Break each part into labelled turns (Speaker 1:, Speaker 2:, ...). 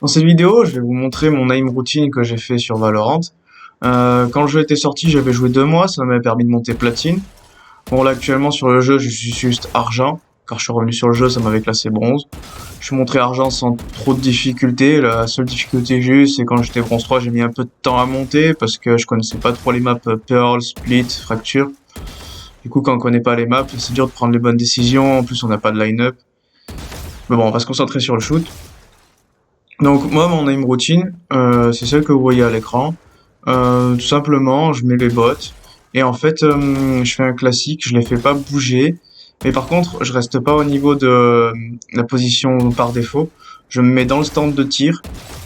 Speaker 1: Dans cette vidéo, je vais vous montrer mon aim routine que j'ai fait sur Valorant. Quand le jeu était sorti, j'avais joué 2 mois, ça m'avait permis de monter platine. Bon, là actuellement sur le jeu, je suis juste argent. Quand je suis revenu sur le jeu, ça m'avait classé bronze. Je suis montré argent sans trop de difficultés. La seule difficulté que j'ai eue, c'est quand j'étais bronze 3, j'ai mis un peu de temps à monter parce que je connaissais pas trop les maps Pearl, Split, Fracture. Du coup, quand on connaît pas les maps, c'est dur de prendre les bonnes décisions. En plus, on n'a pas de line-up. Mais bon, on va se concentrer sur le shoot. Donc moi, mon aim routine, c'est celle que vous voyez à l'écran. Tout simplement, je mets les bottes et en fait, je fais un classique, je les fais pas bouger. Mais par contre, je reste pas au niveau de la position par défaut. Je me mets dans le stand de tir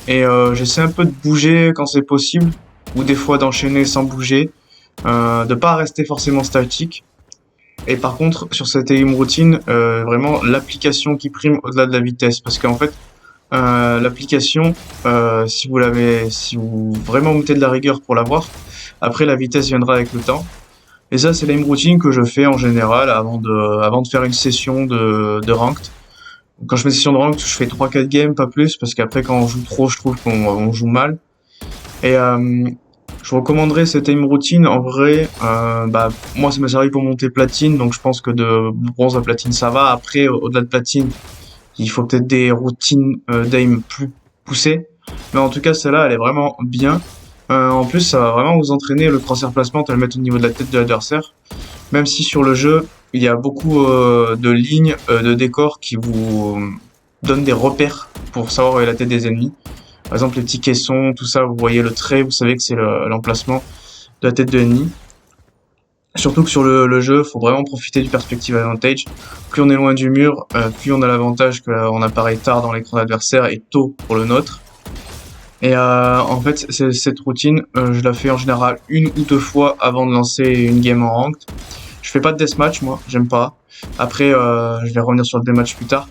Speaker 1: et j'essaie un peu de bouger quand c'est possible ou des fois d'enchaîner sans bouger, de pas rester forcément statique. Et par contre, sur cette aim routine, vraiment l'application qui prime au-delà de la vitesse, parce qu'en fait l'application, si vous vraiment mettez de la rigueur pour l'avoir, après la vitesse viendra avec le temps. Et ça, c'est l'aim routine que je fais en général avant de faire une session de ranked. Quand je fais une session de ranked, je fais 3-4 games, pas plus, parce qu'après quand on joue trop, je trouve qu'on joue mal. Et je recommanderais cette aim routine en vrai. Moi, ça m'a servi pour monter platine, donc je pense que de bronze à platine ça va. Après, au-delà de platine, il faut peut-être des routines d'aim plus poussées. Mais en tout cas, celle-là, elle est vraiment bien. En plus, ça va vraiment vous entraîner le crosshair placement à le mettre au niveau de la tête de l'adversaire. Même si sur le jeu, il y a beaucoup de lignes, de décors qui vous donnent des repères pour savoir où est la tête des ennemis. Par exemple, les petits caissons, tout ça, vous voyez le trait, vous savez que c'est l'emplacement de la tête de l'ennemi. Surtout que sur le jeu, faut vraiment profiter du perspective advantage. Plus on est loin du mur, plus on a l'avantage qu'on apparaît tard dans l'écran adversaire et tôt pour le nôtre. Et en fait, cette routine, je la fais en général 1 ou 2 fois avant de lancer une game en ranked. Je fais pas de deathmatch, moi, j'aime pas. Après, je vais revenir sur le deathmatch plus tard.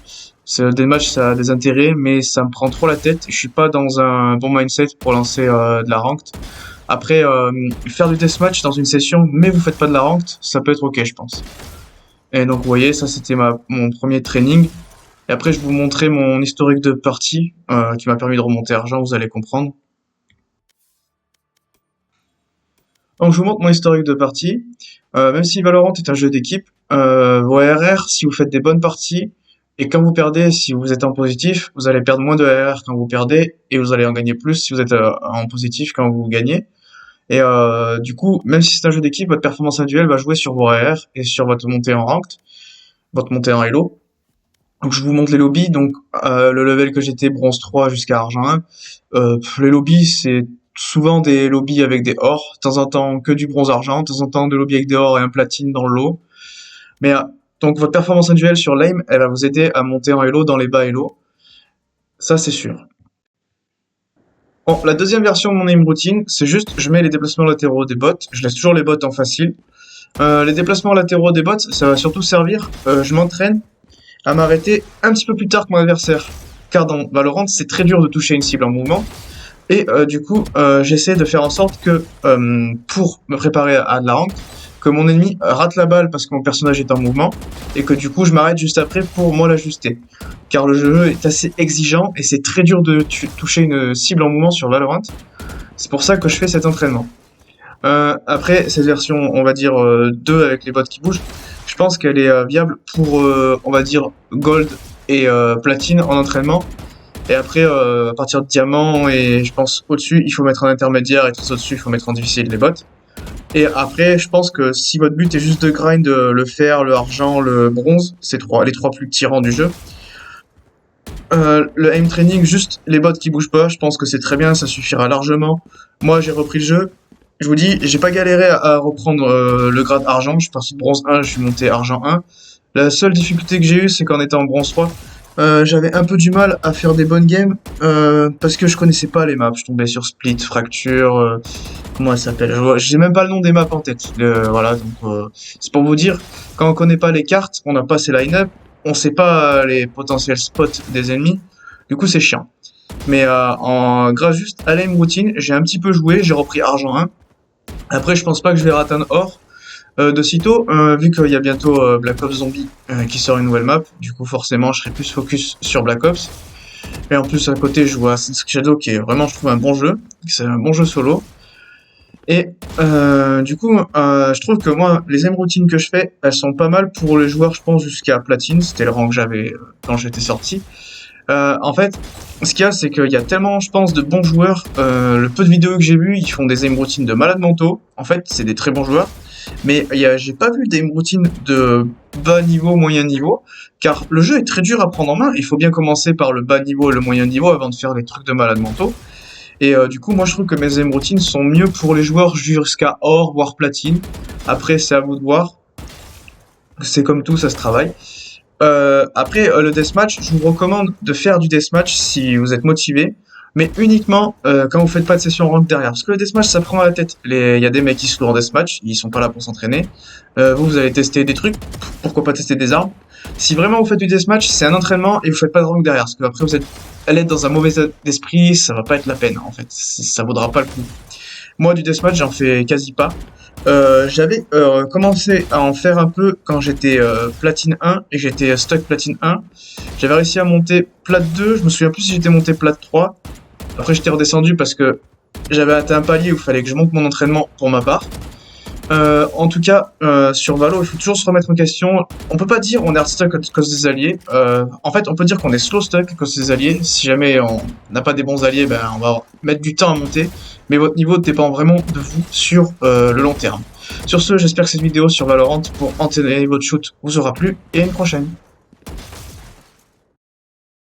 Speaker 1: Le deathmatch, ça a des intérêts, mais ça me prend trop la tête. Je suis pas dans un bon mindset pour lancer de la ranked. Après, faire du deathmatch dans une session, mais vous faites pas de la ranked, ça peut être ok, je pense. Et donc, vous voyez, ça c'était mon premier training. Et après, je vais vous montrer mon historique de partie, qui m'a permis de remonter argent, vous allez comprendre. Donc, je vous montre mon historique de partie. Même si Valorant est un jeu d'équipe, vos RR, si vous faites des bonnes parties, et quand vous perdez, si vous êtes en positif, vous allez perdre moins de RR quand vous perdez, et vous allez en gagner plus si vous êtes en positif quand vous gagnez. Et du coup, même si c'est un jeu d'équipe, votre performance individuelle va jouer sur vos RR et sur votre montée en ranked, votre montée en elo. Donc je vous montre les lobbies, donc le level que j'étais bronze 3 jusqu'à argent 1. Les lobbies, c'est souvent des lobbies avec des ors, de temps en temps que du bronze argent, de temps en temps des lobbies avec des ors et un platine dans le lot. Mais donc votre performance individuelle sur l'aim, elle va vous aider à monter en elo dans les bas elo. Ça c'est sûr. Bon, la deuxième version de mon aim routine, c'est juste je mets les déplacements latéraux des bots, je laisse toujours les bots en facile. Les déplacements latéraux des bots, ça va surtout servir, je m'entraîne à m'arrêter un petit peu plus tard que mon adversaire. Car dans Valorant, c'est très dur de toucher une cible en mouvement. Et du coup, j'essaie de faire en sorte que, pour me préparer à de la rank, que mon ennemi rate la balle parce que mon personnage est en mouvement, et que du coup, je m'arrête juste après pour moi l'ajuster. Car le jeu est assez exigeant, et c'est très dur de toucher une cible en mouvement sur Valorant. C'est pour ça que je fais cet entraînement. Après, cette version, on va dire 2 avec les bots qui bougent, je pense qu'elle est viable pour, on va dire, gold et platine en entraînement. Et après, à partir de diamant et je pense au-dessus, il faut mettre en intermédiaire et tout ça au-dessus, il faut mettre en difficile les bots. Et après, je pense que si votre but est juste de grind le fer, le argent, le bronze, c'est les trois plus tirants du jeu. Le aim training, juste les bots qui bougent pas, je pense que c'est très bien, ça suffira largement. Moi, j'ai repris le jeu. Je vous dis, j'ai pas galéré à reprendre le grade argent. Je suis parti de bronze 1, je suis monté argent 1. La seule difficulté que j'ai eue, c'est qu'en étant en bronze 3, j'avais un peu du mal à faire des bonnes games parce que je connaissais pas les maps. Je tombais sur Split, Fracture, comment elle s'appelle? J'ai même pas le nom des maps en tête. Voilà, donc c'est pour vous dire, quand on connaît pas les cartes, on n'a pas ces line-up, on sait pas les potentiels spots des ennemis. Du coup, c'est chiant. Mais grâce juste à l'aim routine, j'ai un petit peu joué, j'ai repris argent 1. Après, je pense pas que je vais atteindre or de sitôt, vu qu'il y a bientôt Black Ops Zombie qui sort une nouvelle map. Du coup, forcément, je serai plus focus sur Black Ops. Et en plus, à côté, je joue à Assassin's Creed Shadow, qui est vraiment, je trouve, un bon jeu. C'est un bon jeu solo. Et du coup, je trouve que moi, les aim routines que je fais, elles sont pas mal pour les joueurs, je pense, jusqu'à platine. C'était le rang que j'avais quand j'étais sorti. En fait, ce qu'il y a, c'est qu'il y a tellement, je pense, de bons joueurs. Le peu de vidéos que j'ai vues, ils font des aim routines de malades mentaux. En fait, c'est des très bons joueurs. Mais j'ai pas vu d'aim routine de bas niveau, moyen niveau. Car le jeu est très dur à prendre en main. Il faut bien commencer par le bas niveau et le moyen niveau avant de faire les trucs de malades mentaux. Et du coup, moi, je trouve que mes aim routines sont mieux pour les joueurs jusqu'à or, voire platine. Après, c'est à vous de voir. C'est comme tout, ça se travaille. Après, le deathmatch, je vous recommande de faire du deathmatch si vous êtes motivé, mais uniquement quand vous faites pas de session rank derrière. Parce que le deathmatch, ça prend à la tête. Il y a des mecs qui se louent en deathmatch, ils sont pas là pour s'entraîner. Vous allez tester des trucs, pourquoi pas tester des armes. Si vraiment vous faites du deathmatch, c'est un entraînement et vous faites pas de rank derrière. Parce que après, vous allez être dans un mauvais état d'esprit, ça va pas être la peine en fait. Ça vaudra pas le coup. Moi, du deathmatch, j'en fais quasi pas. J'avais commencé à en faire un peu quand j'étais platine 1 et j'étais stock platine 1. J'avais réussi à monter plat 2, je me souviens plus si j'étais monté plat 3. Après j'étais redescendu parce que j'avais atteint un palier où il fallait que je monte mon entraînement pour ma part. En tout cas, sur Valo, il faut toujours se remettre en question. On peut pas dire on est hard stuck à cause des alliés. En fait, on peut dire qu'on est slow stuck à cause des alliés. Si jamais on n'a pas des bons alliés, ben on va mettre du temps à monter. Mais votre niveau dépend vraiment de vous sur le long terme. Sur ce, j'espère que cette vidéo sur Valorant pour entraîner votre shoot vous aura plu et à une prochaine.